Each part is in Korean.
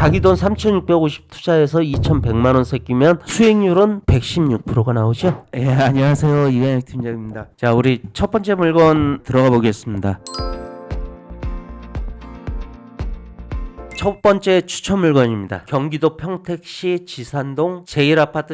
자기 돈 3,650 투자해서 2,100만원 새끼면 수익률은 116%가 나오죠. 예, 안녕하세요. 이강혁 팀장입니다. 자, 우리 첫 번째 물건 들어가 보겠습니다. 첫 번째 추천 물건입니다. 경기도 평택시 지산동 제1아파트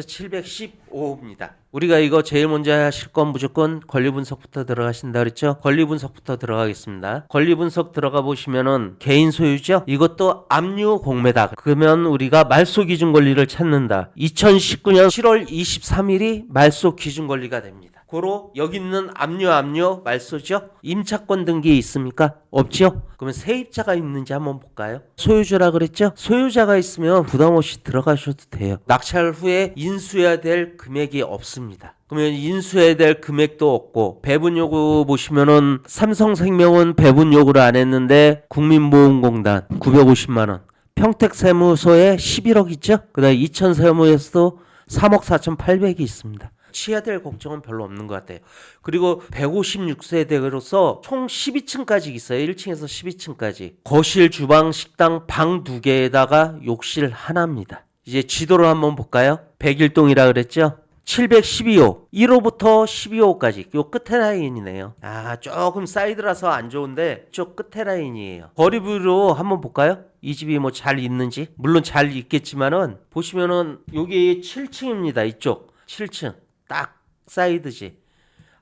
715호입니다. 우리가 이거 제일 먼저 하실 건 무조건 권리 분석부터 들어가신다 그랬죠? 권리 분석부터 들어가겠습니다. 권리 분석 들어가 보시면은 개인 소유죠? 이것도 압류 공매다. 그러면 우리가 말소 기준 권리를 찾는다. 2019년 7월 23일이 말소 기준 권리가 됩니다. 고로 여기 있는 압류 말소죠? 임차권 등기 있습니까? 없죠? 그러면 세입자가 있는지 한번 볼까요? 소유주라 그랬죠? 소유자가 있으면 부담 없이 들어가셔도 돼요. 낙찰 후에 인수해야 될 금액이 없습니다. 그러면 인수해야 될 금액도 없고, 배분 요구 보시면은 삼성생명은 배분 요구를 안 했는데 국민보험공단 950만원, 평택세무서에 11억 있죠? 그 다음에 이천세무에서도 3억 4,800이 있습니다. 치해야 될 걱정은 별로 없는 것 같아요. 그리고 156세대로서 총 12층까지 있어요. 1층에서 12층까지. 거실, 주방, 식당, 방 2개에다가 욕실 하나입니다. 이제 지도를 한번 볼까요? 101동이라 그랬죠? 712호, 1호부터 12호까지 요 끝에 라인이네요. 아, 조금 사이드라서 안 좋은데 저 끝에 라인이에요. 거리뷰로 한번 볼까요? 이 집이 뭐 잘 있는지? 물론 잘 있겠지만은 보시면은 여기 7층입니다. 이쪽 7층 딱 사이드지.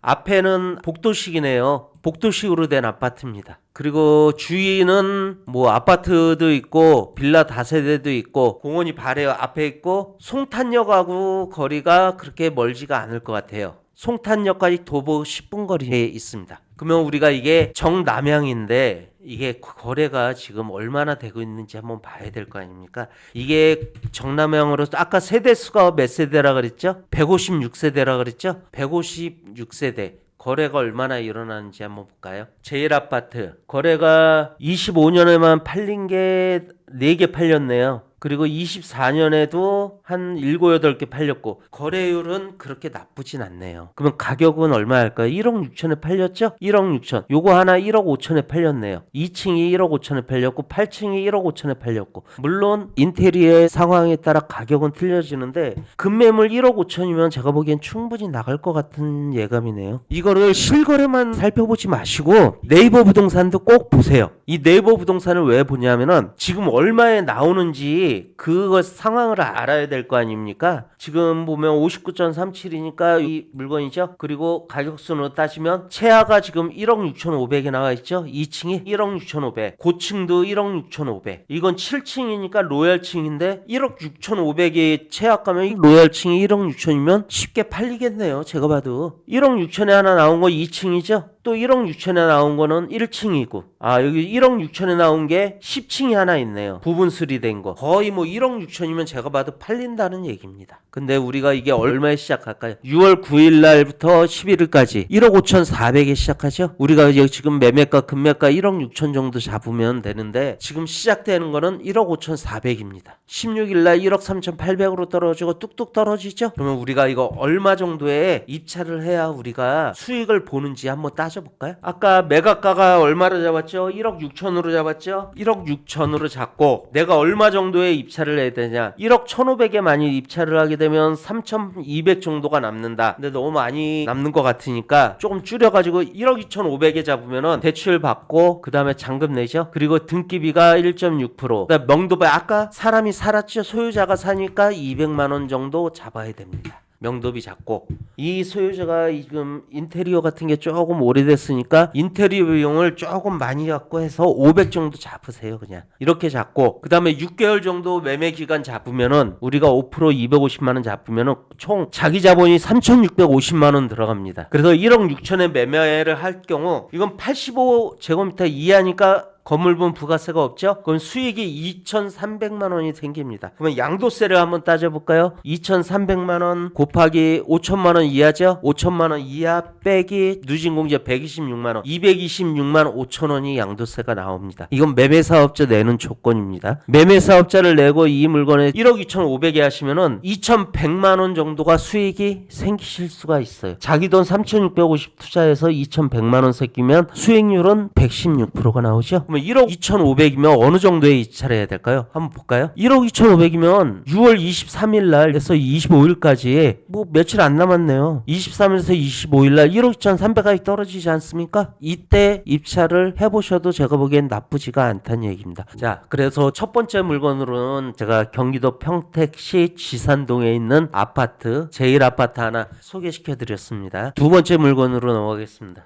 앞에는 복도식이네요. 복도식으로 된 아파트입니다. 그리고 주위는 뭐 아파트도 있고 빌라 다세대도 있고 공원이 바로 앞에 있고 송탄역하고 거리가 그렇게 멀지가 않을 것 같아요. 송탄역까지 도보 10분 거리에 있습니다. 그러면 우리가 이게 정남향인데 이게 거래가 지금 얼마나 되고 있는지 한번 봐야 될 거 아닙니까? 이게 정남향으로 아까 세대 수가 몇 세대라 그랬죠? 156세대라 그랬죠? 156세대. 거래가 얼마나 일어나는지 한번 볼까요? 제1아파트 거래가 25년에만 팔린 게 4개 팔렸네요. 그리고 24년에도 한 7, 8개 팔렸고 거래율은 그렇게 나쁘진 않네요. 그러면 가격은 얼마 할까요? 1억 6천에 팔렸죠? 1억 6천. 요거 하나 1억 5천에 팔렸네요. 2층이 1억 5천에 팔렸고 8층이 1억 5천에 팔렸고 물론 인테리어의 상황에 따라 가격은 틀려지는데 급매물 1억 5천이면 제가 보기엔 충분히 나갈 것 같은 예감이네요. 이거를 실거래만 살펴보지 마시고 네이버 부동산도 꼭 보세요. 이 네이버 부동산을 왜 보냐면은 지금 얼마에 나오는지 그거 상황을 알아야 될 거 아닙니까? 지금 보면 59.37이니까 이 물건이죠. 그리고 가격순으로 따지면 최하가 지금 1억 6,500에 나와 있죠. 2층이 1억 6,500, 고층도 1억 6,500. 이건 7층이니까 로얄층인데 1억 6,500이 최하가면 로얄층이 1억 6천이면 쉽게 팔리겠네요. 제가 봐도 1억 6천에 하나 나온 거 2층이죠. 또 1억 6천에 나온 거는 1층이고 여기 1억 6천에 나온 게 10층이 하나 있네요. 부분 수리된 거. 거의 뭐 1억 6천이면 제가 봐도 팔린다는 얘기입니다. 근데 우리가 이게 얼마에 시작할까요? 6월 9일 날부터 11일까지 1억 5천 4백에 시작하죠? 우리가 지금 매매가 금매가 1억 6천 정도 잡으면 되는데 지금 시작되는 거는 1억 5천 4백입니다. 16일 날 1억 3천 8백으로 떨어지고 뚝뚝 떨어지죠? 그러면 우리가 이거 얼마 정도에 입찰을 해야 우리가 수익을 보는지 한번 따져볼까요? 아까 매각가가 얼마로 잡았죠? 1억 6천으로 잡았죠? 1억 6천으로 잡고 내가 얼마 정도에 입찰을 해야 되냐? 1억 1,500에 많이 입찰을 하게 되면 3,200 정도가 남는다. 근데 너무 많이 남는 것 같으니까 조금 줄여가지고 1억 2,500에 잡으면은 대출 받고 그 다음에 잔금 내죠. 그리고 등기비가 1.6%. 그다음 명도비 아까 사람이 살았죠. 소유자가 사니까 200만 원 정도 잡아야 됩니다. 명도비 잡고 이 소유자가 지금 인테리어 같은 게 조금 오래됐으니까 인테리어 비용을 조금 많이 갖고 해서 500 정도 잡으세요. 그냥 이렇게 잡고 그 다음에 6개월 정도 매매 기간 잡으면은 우리가 5% 250만 원 잡으면은 총 자기 자본이 3,650만 원 들어갑니다. 그래서 1억 6천에 매매를 할 경우 이건 85제곱미터 이하니까 건물분 부가세가 없죠? 그럼 수익이 2,300만 원이 생깁니다. 그러면 양도세를 한번 따져볼까요? 2,300만 원 곱하기 5천만 원 이하죠? 5천만 원 이하 빼기 누진공제 126만 원, 226만 5천 원이 양도세가 나옵니다. 이건 매매사업자 내는 조건입니다. 매매사업자를 내고 이 물건에 1억 2,500에 하시면은 2,100만 원 정도가 수익이 생기실 수가 있어요. 자기 돈 3,650 투자해서 2,100만 원 새끼면 수익률은 116%가 나오죠? 그러면 1억 2,500이면 어느 정도에 입찰해야 될까요? 한번 볼까요? 1억 2,500이면 6월 23일 날에서 25일까지 뭐 며칠 안 남았네요. 23일에서 25일 날 1억 2,300원이 떨어지지 않습니까? 이때 입찰을 해보셔도 제가 보기엔 나쁘지가 않다는 얘기입니다. 자, 그래서 첫 번째 물건으로는 제가 경기도 평택시 지산동에 있는 아파트, 제일 아파트 하나 소개시켜 드렸습니다. 두 번째 물건으로 넘어가겠습니다.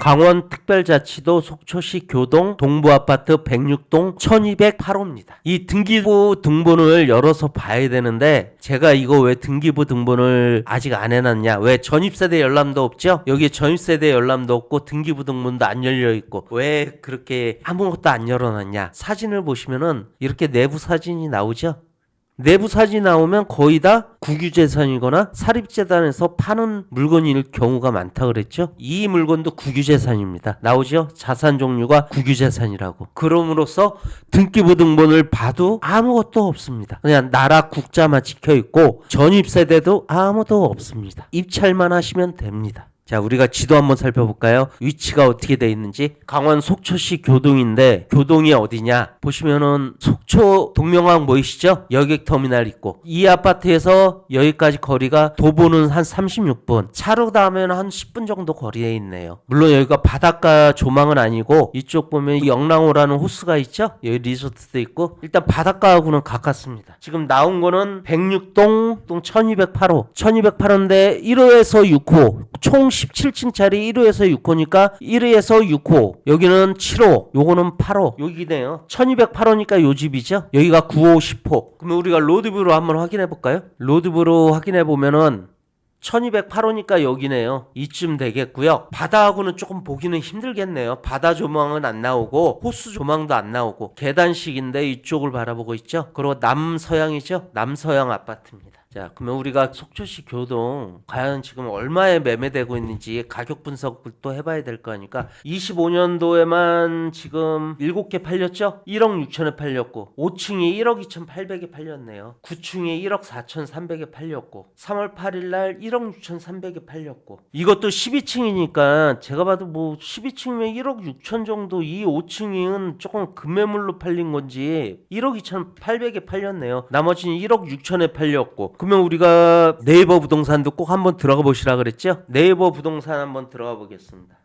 강원특별자치도 속초시 교동 동부아파트 106동 1208호입니다. 이 등기부 등본을 열어서 봐야 되는데 제가 이거 왜 등기부 등본을 아직 안 해놨냐, 왜 전입세대 열람도 없죠? 여기 전입세대 열람도 없고 등기부 등본도 안 열려있고 왜 그렇게 아무것도 안 열어놨냐. 사진을 보시면은 이렇게 내부 사진이 나오죠? 내부 사진이 나오면 거의 다 국유재산이거나 사립재단에서 파는 물건일 경우가 많다 그랬죠. 이 물건도 국유재산입니다. 나오죠? 자산 종류가 국유재산이라고. 그럼으로써 등기부 등본을 봐도 아무것도 없습니다. 그냥 나라 국자만 찍혀있고 전입세대도 아무도 없습니다. 입찰만 하시면 됩니다. 자, 우리가 지도 한번 살펴볼까요? 위치가 어떻게 돼 있는지. 강원 속초시 교동인데 교동이 어디냐? 보시면은 속초 동명항 보이시죠? 여객터미널 있고 이 아파트에서 여기까지 거리가 도보는 한 36분, 차로 가면 한 10분 정도 거리에 있네요. 물론 여기가 바닷가 조망은 아니고 이쪽 보면 영랑호라는 호수가 있죠? 여기 리조트도 있고 일단 바닷가하고는 가깝습니다. 지금 나온 거는 106동 1208호 1208호인데 1호에서 6호 총 17층짜리 1호에서 6호니까 1호에서 6호, 여기는 7호, 요거는 8호, 여기네요. 1208호니까 요 집이죠. 여기가 9호, 10호. 그러면 우리가 로드뷰로 한번 확인해 볼까요? 로드뷰로 확인해 보면은 1208호니까 여기네요. 이쯤 되겠고요. 바다하고는 조금 보기는 힘들겠네요. 바다 조망은 안 나오고 호수 조망도 안 나오고 계단식인데 이쪽을 바라보고 있죠. 그리고 남서향이죠. 남서향 아파트입니다. 자, 그러면 우리가 속초시 교동 과연 지금 얼마에 매매되고 있는지 가격 분석을 또 해봐야 될 거니까 25년도에만 지금 7개 팔렸죠? 1억 6천에 팔렸고 5층이 1억 2,800에 팔렸네요. 9층이 1억 4,300에 팔렸고 3월 8일 날 1억 6,300에 팔렸고 이것도 12층이니까 제가 봐도 뭐 12층이면 1억 6천 정도, 이 5층은 조금 급매물로 팔린 건지 1억 2,800에 팔렸네요. 나머지는 1억 6천에 팔렸고. 그러면 우리가 네이버 부동산도 꼭 한번 들어가 보시라 그랬죠? 네이버 부동산 한번 들어가 보겠습니다.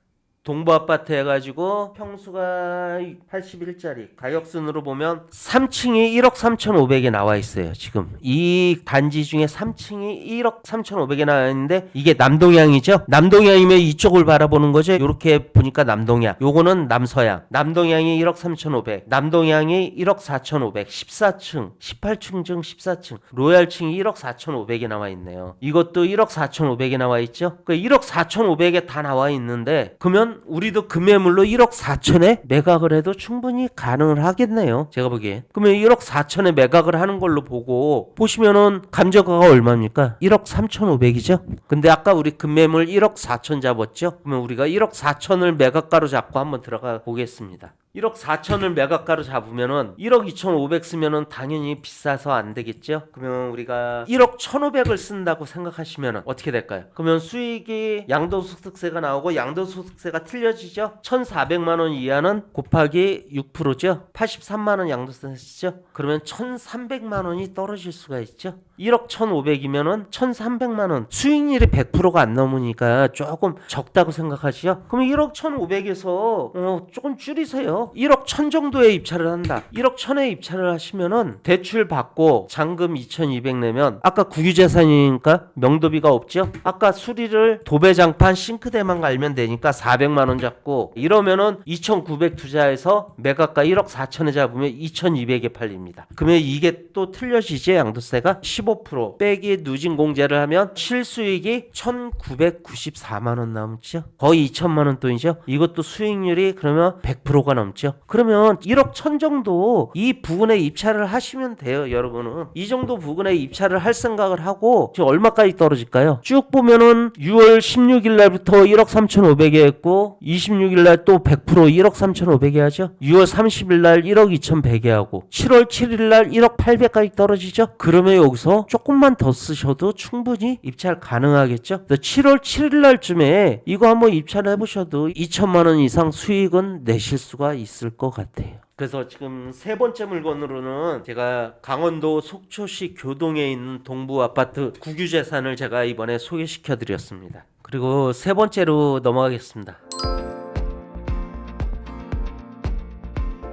동부 아파트 해가지고 평수가 81짜리 가격순으로 보면 3층이 1억 3,500에 나와 있어요. 지금 이 단지 중에 3층이 1억 3,500에 나와 있는데 이게 남동향이죠. 남동향이면 이쪽을 바라보는 거죠. 이렇게 보니까 남동향, 요거는 남서향. 남동향이 1억 3,500, 남동향이 1억 4,500, 14층 18층 중 14층 로얄층이 1억 4,500에 나와 있네요. 이것도 1억 4,500에 나와 있죠. 그 1억 4,500에 다 나와 있는데 그러면 우리도 금매물로 1억 4천에 매각을 해도 충분히 가능을 하겠네요. 제가 보기에. 그러면 1억 4천에 매각을 하는 걸로 보고 보시면은 감정가가 얼마입니까? 1억 3,500이죠. 근데 아까 우리 금매물 1억 4천 잡았죠. 그러면 우리가 1억 4천을 매각가로 잡고 한번 들어가 보겠습니다. 1억 4천을 매각가로 잡으면은 1억 2,500 쓰면은 당연히 비싸서 안 되겠죠. 그러면 우리가 1억 1,500을 쓴다고 생각하시면은 어떻게 될까요? 그러면 수익이 양도소득세가 나오고 양도소득세가 틀려지죠. 1,400만 원 이하는 곱하기 6%죠. 83만 원 양도세죠. 그러면 1,300만 원이 떨어질 수가 있죠. 1억 1,500이면은 1,300만 원. 수익률이 100%가 안 넘으니까 조금 적다고 생각하시죠. 그럼 1억 1,500에서 조금 줄이세요. 1억 1,000 정도에 입찰을 한다. 1억 1,000에 입찰을 하시면은 대출 받고 잔금 2,200 내면 아까 국유재산이니까 명도비가 없죠. 아까 수리를 도배장판 싱크대만 갈면 되니까 400만 원 잡고 이러면은 2,900 투자해서 매각가 1억 4천에 잡으면 2,200에 팔립니다. 그러면 이게 또 틀려지지. 양도세가 15% 빼기 누진공제를 하면 실수익이 1,994만 원 남죠. 거의 2천만 원 돈이죠. 이것도 수익률이 그러면 100%가 넘죠. 넘죠. 그러면 1억 1천 정도 이 부근에 입찰을 하시면 돼요. 여러분은 이 정도 부근에 입찰을 할 생각을 하고 지금 얼마까지 떨어질까요? 쭉 보면은 6월 16일 날부터 1억 3,500에 했고 26일 날 또 100% 1억 3,500에 하죠. 6월 30일 날 1억 2,100에 하고 7월 7일 날 1억 800까지 떨어지죠. 그러면 여기서 조금만 더 쓰셔도 충분히 입찰 가능하겠죠. 7월 7일 날쯤에 이거 한번 입찰해 보셔도 2천만 원 이상 수익은 내실 수가 있을 것 같아요. 그래서 지금 세 번째 물건으로는 제가 강원도 속초시 교동에 있는 동부 아파트 국유재산을 제가 이번에 소개시켜 드렸습니다. 그리고 세 번째로 넘어가겠습니다.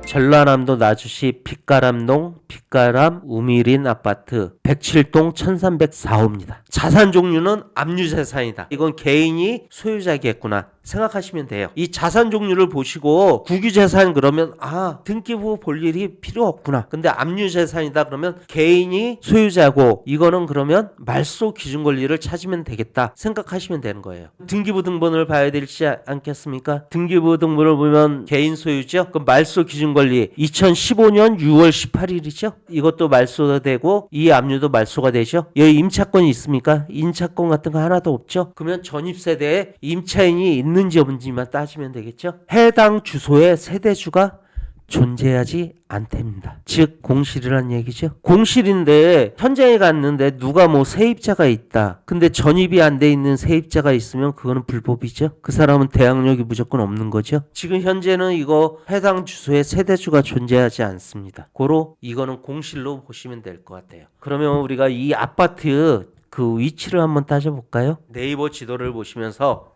전라남도 나주시 빛가람동 빛가람 우미린 아파트 107동 1304호입니다. 자산 종류는 압류재산이다. 이건 개인이 소유자겠구나 생각하시면 돼요. 이 자산 종류를 보시고 국유재산 그러면 등기부 볼 일이 필요 없구나. 근데 압류재산이다 그러면 개인이 소유자고 이거는 그러면 말소 기준 권리를 찾으면 되겠다 생각하시면 되는 거예요. 등기부 등본을 봐야 되지 않겠습니까? 등기부 등본을 보면 개인 소유죠. 그럼 말소 기준 권리 2015년 6월 18일이죠. 이것도 말소가 되고 이 압류도 말소가 되죠. 여기 임차권이 있습니까? 임차권 같은 거 하나도 없죠. 그러면 전입세대에 임차인이 있는지 없는지만 따지면 되겠죠. 해당 주소에 세대주가 존재하지 않답니다. 즉 공실이란 얘기죠. 공실인데 현장에 갔는데 누가 세입자가 있다. 근데 전입이 안 돼 있는 세입자가 있으면 그거는 불법이죠. 그 사람은 대항력이 무조건 없는 거죠. 지금 현재는 이거 해당 주소에 세대주가 존재하지 않습니다. 고로 이거는 공실로 보시면 될 것 같아요. 그러면 우리가 이 아파트 그 위치를 한번 따져볼까요? 네이버 지도를 보시면서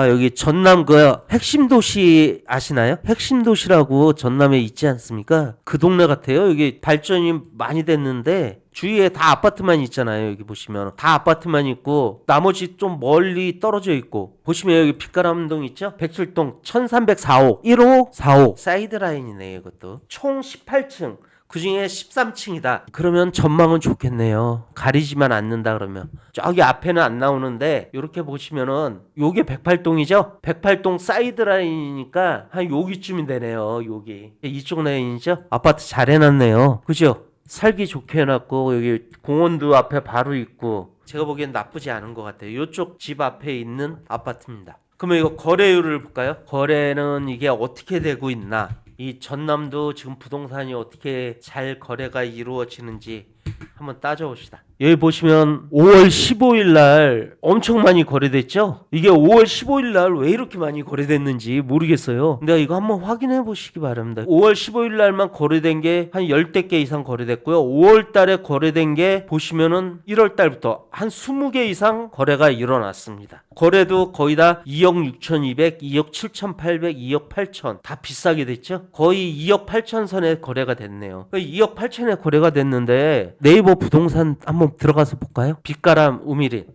여기 전남 그 핵심 도시 아시나요? 핵심 도시라고 전남에 있지 않습니까? 그 동네 같아요. 여기 발전이 많이 됐는데 주위에 다 아파트만 있잖아요. 여기 보시면 다 아파트만 있고 나머지 좀 멀리 떨어져 있고 보시면 여기 빛가람동 있죠? 107동 1304호 1호 4호 사이드라인이네요. 이것도 총 18층 그 중에 13층이다. 그러면 전망은 좋겠네요. 가리지만 않는다 그러면. 저기 앞에는 안 나오는데 이렇게 보시면은 요게 108동이죠? 108동 사이드라인이니까 한 여기쯤이 되네요. 여기. 이쪽 라인이죠? 아파트 잘 해놨네요. 그죠? 살기 좋게 해놨고 여기 공원도 앞에 바로 있고 제가 보기엔 나쁘지 않은 것 같아요. 이쪽 집 앞에 있는 아파트입니다. 그러면 이거 거래율을 볼까요? 거래는 이게 어떻게 되고 있나? 이 전남도 지금 부동산이 어떻게 잘 거래가 이루어지는지 한번 따져봅시다. 여기 보시면 5월 15일 날 엄청 많이 거래됐죠? 이게 5월 15일 날 왜 이렇게 많이 거래됐는지 모르겠어요. 근데 이거 한번 확인해 보시기 바랍니다. 5월 15일 날만 거래된 게 한 10대 개 이상 거래됐고요. 5월 달에 거래된 게 보시면은 1월 달부터 한 20개 이상 거래가 일어났습니다. 거래도 거의 다 2억 6,200, 2억 7,800, 2억 8천 다 비싸게 됐죠? 거의 2억 8천 선에 거래가 됐네요. 2억 8천에 거래가 됐는데 네이버 부동산 한번 들어가서 볼까요? 빛가람 우미린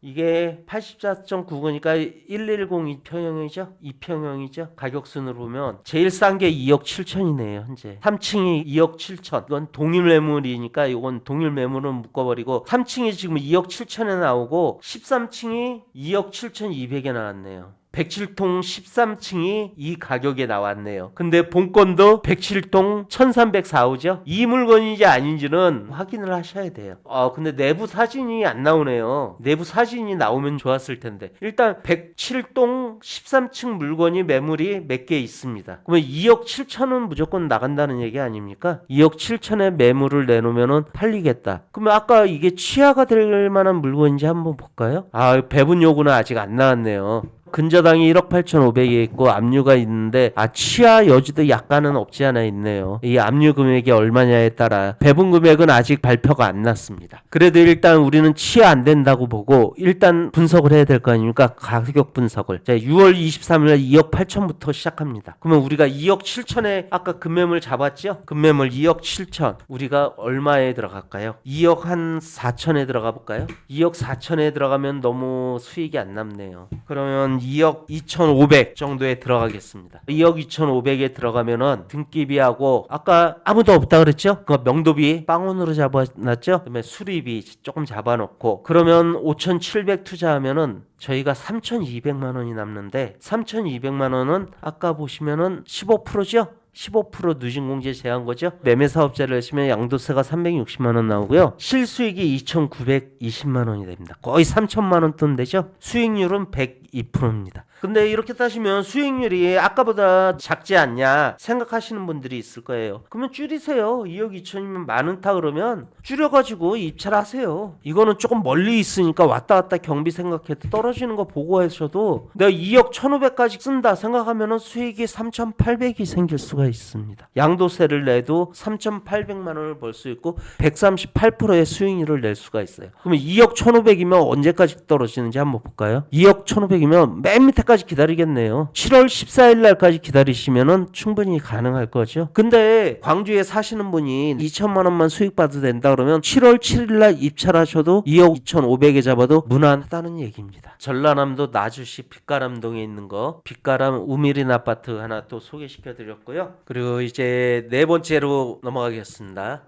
이게 84.99니까 110평형이죠? 2평형이죠? 가격순으로 보면 제일 싼 게 2억 7천이네요. 현재 3층이 2억 7천 이건 동일 매물이니까 이건 동일 매물은 묶어버리고 3층이 지금 2억 7천에 나오고 13층이 2억 7천2백에 나왔네요. 107동 13층이 이 가격에 나왔네요. 근데 본건도 107동 1304호죠. 이 물건인지 아닌지는 확인을 하셔야 돼요. 근데 내부 사진이 안 나오네요. 내부 사진이 나오면 좋았을 텐데. 일단 107동 13층 물건이 매물이 몇 개 있습니다. 그러면 2억 7천은 무조건 나간다는 얘기 아닙니까? 2억 7천에 매물을 내놓으면 팔리겠다. 그러면 아까 이게 취하가 될 만한 물건인지 한번 볼까요? 배분 요구는 아직 안 나왔네요. 근저당이 1억 8,500에 있고 압류가 있는데 취하 여지도 약간은 없지 않아 있네요. 이 압류 금액이 얼마냐에 따라 배분 금액은 아직 발표가 안 났습니다. 그래도 일단 우리는 취하 안 된다고 보고 일단 분석을 해야 될 거 아닙니까? 가격 분석을. 자, 6월 23일 2억 8천부터 시작합니다. 그러면 우리가 2억 7천에 아까 금매물 잡았죠? 금매물 2억 7천. 우리가 얼마에 들어갈까요? 2억 한 4천에 들어가 볼까요? 2억 4천에 들어가면 너무 수익이 안 남네요. 그러면 2억 2,500 정도에 들어가겠습니다. 2억 2,500에 들어가면은 등기비하고 아까 아무도 없다 그랬죠? 그 명도비 빵원으로 잡아놨죠? 그다음에 수리비 조금 잡아놓고 그러면 5,700 투자하면은 저희가 3,200만 원이 남는데 3,200만 원은 아까 보시면은 15%죠? 15% 누진공제 제한 거죠. 매매 사업자를 하시면 양도세가 360만 원 나오고요. 실수익이 2,920만 원이 됩니다. 거의 3천만 원 돈 되죠. 수익률은 102%입니다. 근데 이렇게 따지면 수익률이 아까보다 작지 않냐 생각하시는 분들이 있을 거예요. 그러면 줄이세요. 2억 2천이면 많다 그러면 줄여가지고 입찰하세요. 이거는 조금 멀리 있으니까 왔다 갔다 경비 생각해도 떨어지는 거 보고 하셔도 내가 2억 1,500까지 쓴다 생각하면은 수익이 3,800이 생길 수가 있습니다. 양도세를 내도 3,800만 원을 벌 수 있고 138%의 수익률을 낼 수가 있어요. 그러면 2억 1,500이면 언제까지 떨어지는지 한번 볼까요? 2억 1,500이면 맨 밑에까지 기다리겠네요. 7월 14일 날까지 기다리시면은 충분히 가능할 거죠. 근데 광주에 사시는 분이 2천만 원만 수익 받아도 된다 그러면 7월 7일 날 입찰하셔도 2억 2,500에 잡아도 무난하다는 얘기입니다. 전라남도 나주시 빛가람동에 있는 거 빛가람 우미린 아파트 하나 또 소개시켜 드렸고요. 그리고 이제 네 번째로 넘어가겠습니다.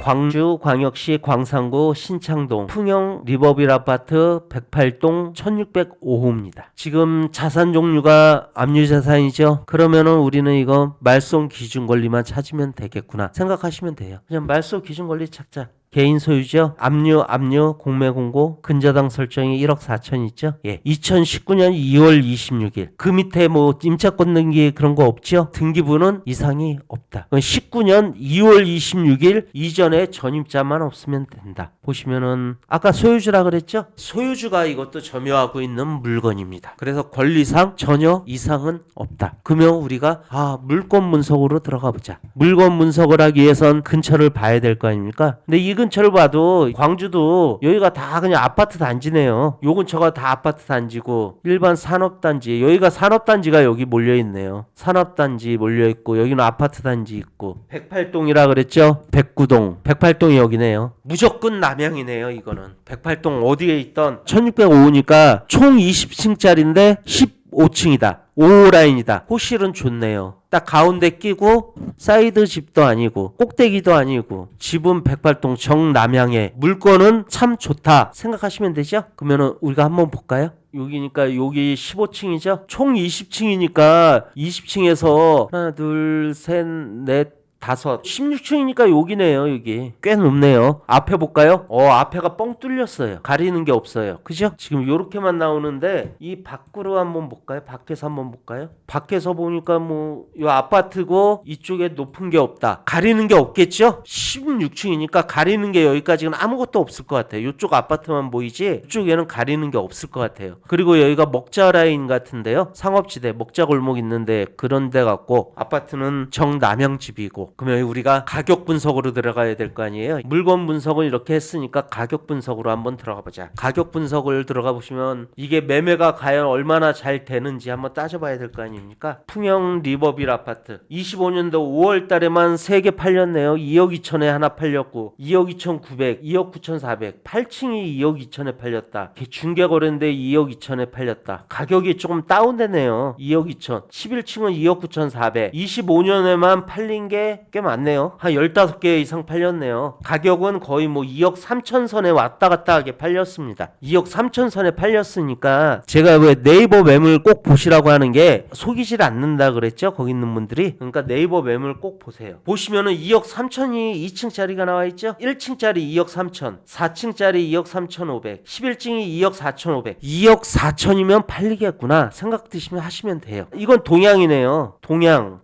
광주광역시 광산구 신창동 풍영 리버빌 아파트 108동 1605호입니다. 지금 자산 종류가 압류자산이죠. 그러면은 우리는 이거 말소 기준 권리만 찾으면 되겠구나 생각하시면 돼요. 그냥 말소 기준 권리 찾자. 개인 소유죠. 압류, 공매 공고, 근저당 설정이 1억 4천 있죠. 예. 2019년 2월 26일. 그 밑에 뭐 임차권 등기 그런 거 없죠. 등기부는 이상이 없다. 19년 2월 26일 이전에 전입자만 없으면 된다. 보시면은 아까 소유주라 그랬죠. 소유주가 이것도 점유하고 있는 물건입니다. 그래서 권리상 전혀 이상은 없다. 그러면 우리가 물건 분석으로 들어가 보자. 물건 분석을 하기 위해선 근처를 봐야 될 거 아닙니까? 근데 이 근처를 봐도 광주도 여기가 다 그냥 아파트 단지네요. 요 근처가 다 아파트 단지고 일반 산업단지, 여기가 산업단지가 여기 몰려있네요. 산업단지 몰려있고 여기는 아파트 단지 있고 108동이라 그랬죠. 109동 108동이 여기네요. 무조건 남양이네요. 이거는 108동 어디에 있던 1605니까 총 20층짜리인데 15층이다. 5라인이다. 호실은 좋네요. 딱 가운데 끼고 사이드 집도 아니고 꼭대기도 아니고 집은 108동 정남향에 물건은 참 좋다 생각하시면 되죠? 그러면은 우리가 한번 볼까요? 여기니까 여기 15층이죠? 총 20층이니까 20층에서 하나 둘 셋 넷 5, 16층이니까 여기네요. 여기 꽤 높네요. 앞에 볼까요? 앞에가 뻥 뚫렸어요. 가리는 게 없어요. 그죠? 지금 요렇게만 나오는데 이 밖으로 한번 볼까요? 밖에서 한번 볼까요? 밖에서 보니까 뭐 요 아파트고 이쪽에 높은 게 없다. 가리는 게 없겠죠? 16층이니까 가리는 게 여기까지는 아무것도 없을 것 같아요. 이쪽 아파트만 보이지 이쪽에는 가리는 게 없을 것 같아요. 그리고 여기가 먹자 라인 같은데요. 상업지대 먹자 골목 있는데 그런 데 같고 아파트는 정남향 집이고 그러면 우리가 가격 분석으로 들어가야 될 거 아니에요. 물건 분석을 이렇게 했으니까 가격 분석으로 한번 들어가 보자. 가격 분석을 들어가 보시면 이게 매매가 과연 얼마나 잘 되는지 한번 따져봐야 될 거 아닙니까? 풍영 리버빌 아파트 25년도 5월 달에만 3개 팔렸네요. 2억 2천에 하나 팔렸고 2억 2,900, 2억 9,400 8층이 2억 2천에 팔렸다. 중개거래인데 2억 2천에 팔렸다. 가격이 조금 다운되네요. 2억 2천 11층은 2억 9,400 25년에만 팔린 게 꽤 많네요. 한 15개 이상 팔렸네요. 가격은 거의 뭐 2억 3천 선에 왔다 갔다 하게 팔렸습니다. 2억 3천 선에 팔렸으니까 제가 왜 네이버 매물 꼭 보시라고 하는 게 속이질 않는다 그랬죠? 거기 있는 분들이. 그러니까 네이버 매물 꼭 보세요. 보시면은 2억 3천이 2층짜리가 나와 있죠? 1층짜리 2억 3천, 4층짜리 2억 3,500, 11층이 2억 4,500. 2억 4천이면 팔리겠구나 생각 드시면 하시면 돼요. 이건 동양이네요. 동양.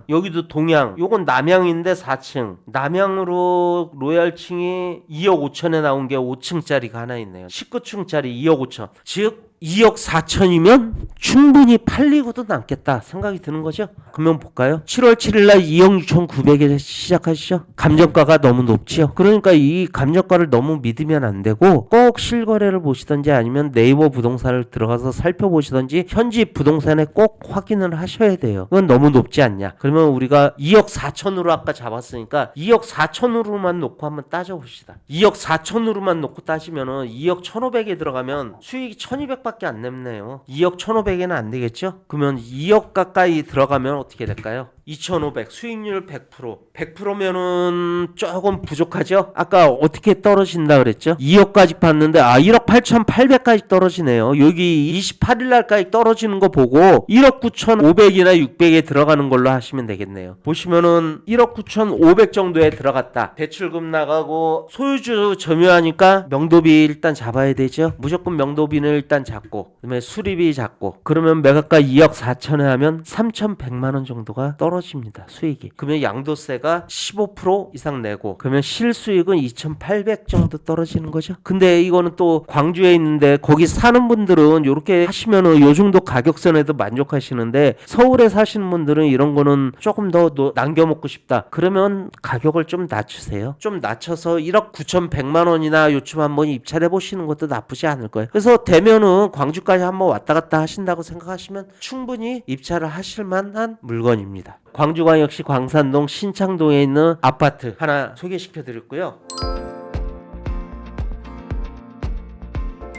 여기도 동양. 요건 남양인데 4층. 남양으로 로얄층이 2억 5천에 나온 게 5층짜리가 하나 있네요. 19층짜리 2억 5천. 즉 2억 4천이면 충분히 팔리고도 남겠다 생각이 드는 거죠. 그러면 볼까요? 7월 7일 날 2억 6,900에 시작하시죠. 감정가가 너무 높지요. 그러니까 이 감정가를 너무 믿으면 안 되고 꼭 실거래를 보시던지 아니면 네이버 부동산을 들어가서 살펴보시던지 현지 부동산에 꼭 확인을 하셔야 돼요. 그건 너무 높지 않냐. 그러면 우리가 2억 4천으로 아까 잡았으니까 2억 4천으로만 놓고 한번 따져봅시다. 2억 4천으로만 놓고 따지면은 2억 1,500에 들어가면 수익이 1,200 밖에 안 남네요. 2억 1,500에는 안 되겠죠? 그러면 2억 가까이 들어가면 어떻게 될까요? 2,500 수익률 100%. 100%면은 조금 부족하죠? 아까 어떻게 떨어진다 그랬죠? 2억까지 봤는데 1억 8,800까지 떨어지네요. 여기 28일 날까지 떨어지는 거 보고 1억 9,500이나 600에 들어가는 걸로 하시면 되겠네요. 보시면은 1억 9,500 정도에 들어갔다. 대출금 나가고 소유주 점유하니까 명도비 일단 잡아야 되죠. 무조건 명도비는 일단 잡고 그다음에 수리비 잡고 그러면 매각가 2억 4천에 하면 3,100만 원 정도가 떨어집니다. 수익이. 그러면 양도세가 15% 이상 내고 그러면 실수익은 2,800 정도 떨어지는 거죠. 근데 이거는 또 광주에 있는데 거기 사는 분들은 이렇게 하시면은 요 정도 가격선에도 만족하시는데 서울에 사시는 분들은 이런 거는 조금 더 남겨 먹고 싶다. 그러면 가격을 좀 낮추세요. 좀 낮춰서 1억 9,100만 원이나 요즘 한번 입찰해 보시는 것도 나쁘지 않을 거예요. 그래서 되면은 광주까지 한번 왔다 갔다 하신다고 생각하시면 충분히 입찰을 하실 만한 물건입니다. 광주광역시 광산동 신창동에 있는 아파트 하나 소개시켜 드렸고요.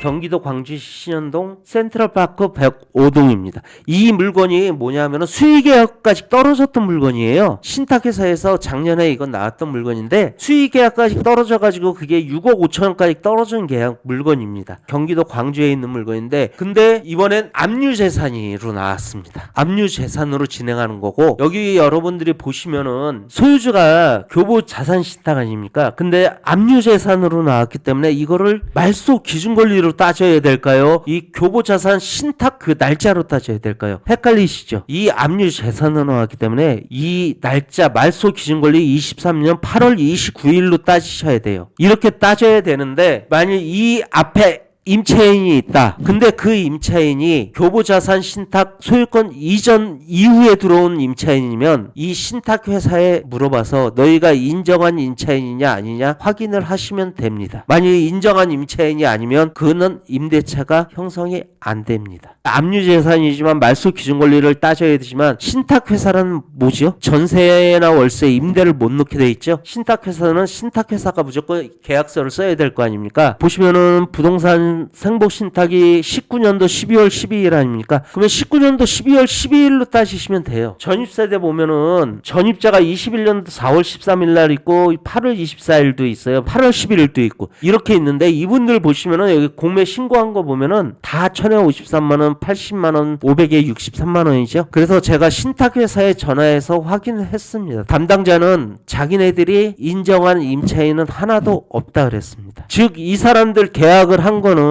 경기도 광주시 신현동 센트럴파크 105동입니다. 이 물건이 뭐냐면은 수익계약까지 떨어졌던 물건이에요. 신탁회사에서 작년에 이건 나왔던 물건인데 수익계약까지 떨어져가지고 그게 6억 5천원까지 떨어진 계약 물건입니다. 경기도 광주에 있는 물건인데 근데 이번엔 압류재산으로 나왔습니다. 압류재산으로 진행하는 거고 여기 여러분들이 보시면은 소유주가 교보자산신탁 아닙니까? 근데 압류재산으로 나왔기 때문에 이거를 말소 기준권리로 따져야 될까요? 이 교보자산 신탁 그 날짜로 따져야 될까요? 헷갈리시죠? 이 압류 재산으로 나왔기 때문에 이 날짜 말소 기준권리 23년 8월 29일로 따지셔야 돼요. 이렇게 따져야 되는데 만일 이 앞에 임차인이 있다. 근데 그 임차인이 교보자산 신탁 소유권 이전 이후에 들어온 임차인이면 이 신탁회사에 물어봐서 너희가 인정한 임차인이냐 아니냐 확인을 하시면 됩니다. 만일 인정한 임차인이 아니면 그는 임대차가 형성이 안 됩니다. 압류재산이지만 말소 기준권리를 따져야 되지만 신탁회사는 뭐죠? 전세나 월세 임대를 못 놓게 돼 있죠. 신탁회사는 신탁회사가 무조건 계약서를 써야 될 거 아닙니까? 보시면은 부동산 생복신탁이 19년도 12월 12일 아닙니까? 그러면 19년도 12월 12일로 따지시면 돼요. 전입세대 보면은 전입자가 21년도 4월 13일 날 있고 8월 24일도 있어요. 8월 11일도 있고 이렇게 있는데 이분들 보시면은 여기 공매 신고한 거 보면은 다 1,053만 원, 80만 원, 500에 63만 원이죠. 그래서 제가 신탁회사에 전화해서 확인을 했습니다. 담당자는 자기네들이 인정한 임차인은 하나도 없다 그랬습니다. 즉 이 사람들 계약을 한 거는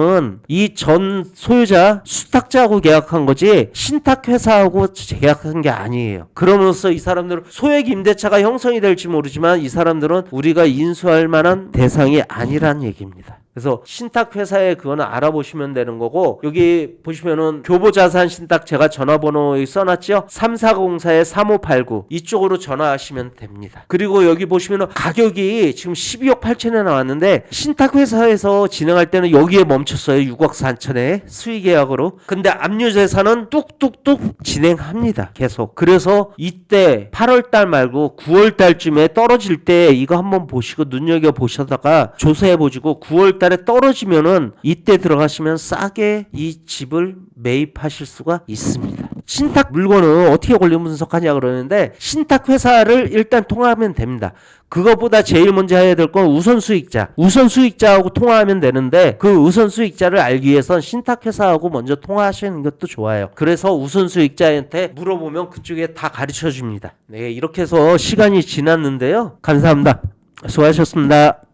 이 전 소유자 수탁자하고 계약한 거지 신탁회사하고 계약한 게 아니에요. 그러면서 이 사람들은 소액 임대차가 형성이 될지 모르지만 이 사람들은 우리가 인수할 만한 대상이 아니란 얘기입니다. 그래서 신탁회사에 그거는 알아보시면 되는 거고 여기 보시면은 교보자산 신탁 제가 전화번호 써놨죠? 3404-3589 이쪽으로 전화하시면 됩니다. 그리고 여기 보시면은 가격이 지금 12억 8천에 나왔는데 신탁회사에서 진행할 때는 여기에 멈췄어요. 6억 4천에 수익계약으로. 근데 압류재산은 뚝뚝뚝 진행합니다. 계속. 그래서 이때 8월달 말고 9월달쯤에 떨어질 때 이거 한번 보시고 눈여겨보시다가 조사해보시고 9월 달에 떨어지면은 이때 들어가시면 싸게 이 집을 매입하실 수가 있습니다. 신탁 물건은 어떻게 권리 분석하냐 그러는데 신탁 회사를 일단 통화하면 됩니다. 그것보다 제일 먼저 해야 될 건 우선 수익자하고 통화하면 되는데 그 우선 수익자를 알기 위해선 신탁 회사하고 먼저 통화하시는 것도 좋아요. 그래서 우선 수익자한테 물어보면 그쪽에 다 가르쳐 줍니다. 네, 이렇게 해서 시간이 지났는데요. 감사합니다. 수고하셨습니다.